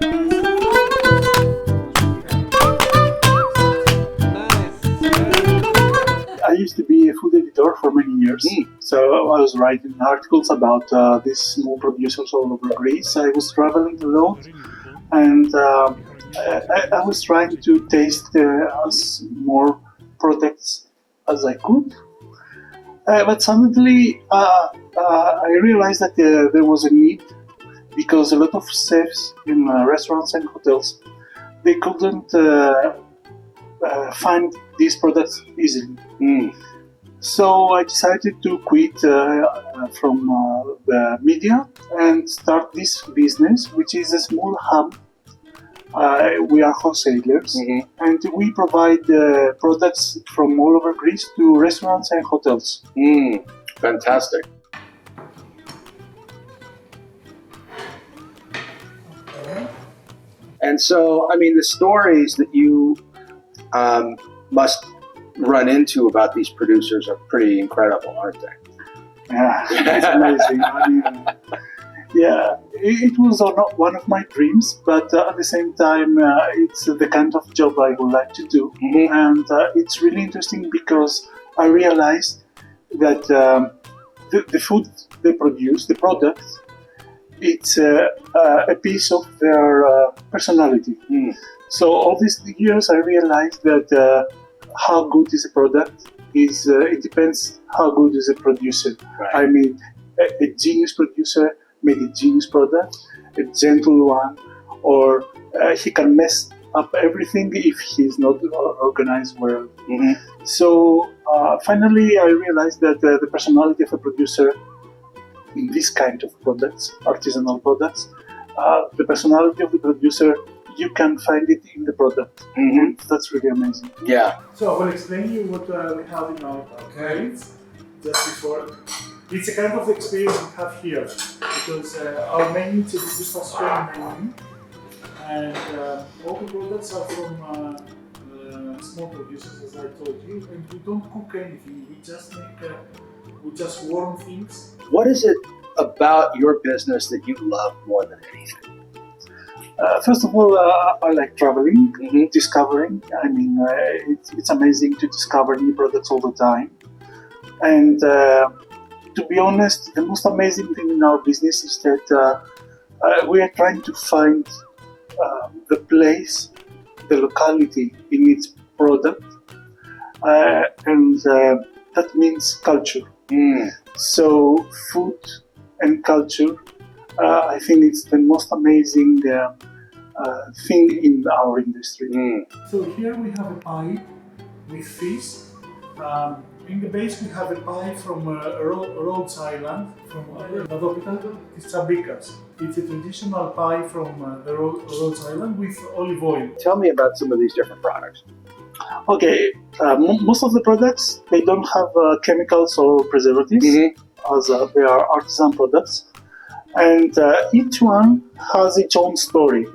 I used to be a food editor for many years, so I was writing articles about these small producers all over Greece. I was traveling a lot, and I was trying to taste as more products as I could. But suddenly, I realized that there was a need because a lot of chefs in restaurants and hotels they couldn't find these products easily. So I decided to quit from the media and start this business, which is a small hub. We are wholesalers, and we provide products from all over Greece to restaurants and hotels. Fantastic. And so, I mean, the stories that you must run into about these producers are pretty incredible, aren't they? Yeah, it's amazing. I mean, yeah, it was one of my dreams, but at the same time, it's the kind of job I would like to do. And it's really interesting because I realized that the food they produce, the product, it's a piece of their personality. So all these years I realized that how good is a product is it depends how good is a producer. Right. I mean, a genius producer made a genius product, a gentle one, or he can mess up everything if he's not organized well. So finally I realized that the personality of a producer in this kind of products, artisanal products, the personality of the producer, you can find it in the product. That's really amazing. Yeah. So I will explain you what we have in our crates just before. It's a kind of experience we have here because our menu is a Australian menu, and all the products are from small producers, as I told you, and we don't cook anything. We just warm things. What is it about your business that you love more than anything? First of all, I like traveling, discovering. I mean, it's amazing to discover new products all the time. And to be honest, the most amazing thing in our business is that we are trying to find the place, the locality in its product, and that means culture. So food and culture, I think it's the most amazing thing in our industry. So here we have a pie with fish. In the base we have a pie from Rhodes Island, from it's Tsabikas. It's a traditional pie from the Rhodes Island with olive oil. Tell me about some of these different products. Okay, most of the products, they don't have chemicals or preservatives, as they are artisan products. And each one has its own story.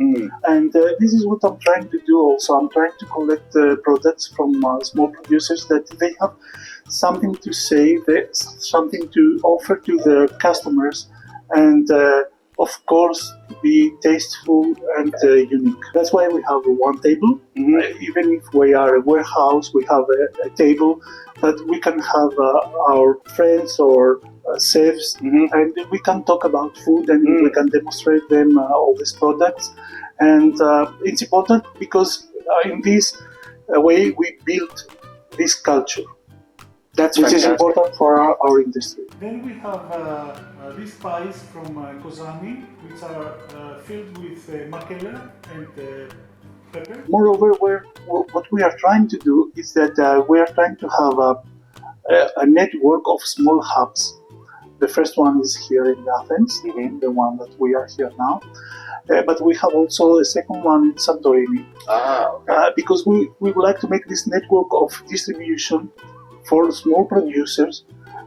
And this is what I'm trying to do also. I'm trying to collect products from small producers that they have something to say, something to offer to their customers, and of course be tasteful and unique. That's why we have one table. Even if we are a warehouse, we have a table that we can have our friends or chefs, and we can talk about food, and we can demonstrate them all these products. And it's important because in this way we build this culture. That's which fantastic. is important for our industry. Then we have these pies from Kozani, which are filled with makela and pepper. Moreover, what we are trying to do is that we are trying to have a network of small hubs. The first one is here in Athens, the one that we are here now. But we have also a second one in Santorini. Because we would like to make this network of distribution for small producers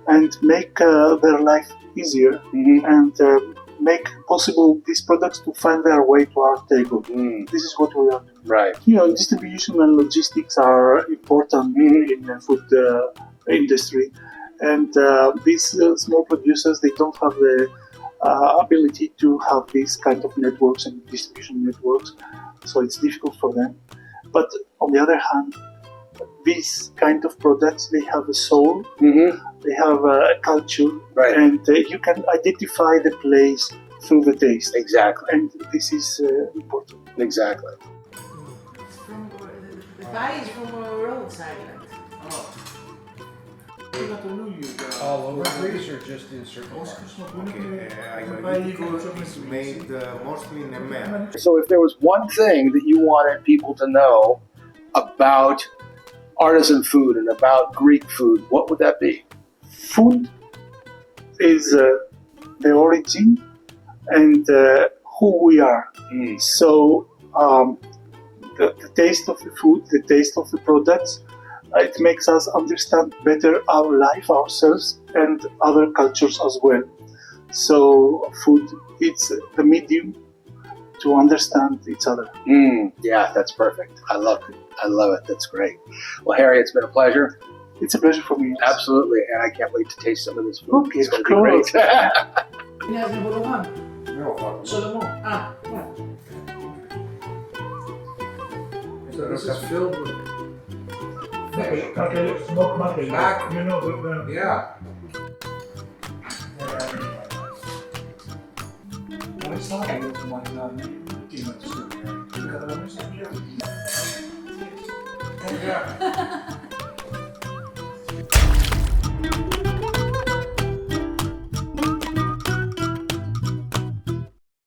and make their life easier and make possible these products to find their way to our table. This is what we are doing. Right. You know, distribution and logistics are important in the food industry, and these small producers, they don't have ability to have these kind of networks and distribution networks, so it's difficult for them. But on the other hand, these kind of products, they have a soul, they have a culture, Right. and you can identify the place through the taste. Exactly. And this is important. Exactly. It's from, the pie is from Rhodes Island. All over Greece or just in certain parts? Okay, Ionic is made mostly in EMEA. So if there was one thing that you wanted people to know about artisan food and about Greek food, what would that be? Food is the origin and who we are. So the taste of the food, the taste of the products, it makes us understand better our life, ourselves, and other cultures as well. So food, it's the medium to understand each other. Yeah, that's perfect. I love it. I love it. That's great. Well, Harry, it's been a pleasure. It's a pleasure for me. Absolutely, and I can't wait to taste some of this food. Okay, It's going of to be great. Μοιάζει με Βολομάν. Σολομό. So this is filled with Smoked mackerel. Mac- You know, yeah. Μόλις θα έλεγα ότι μαγειράνε, τι είναι αυτό. Δεν καταλαβαίνεις τι είναι. Yeah.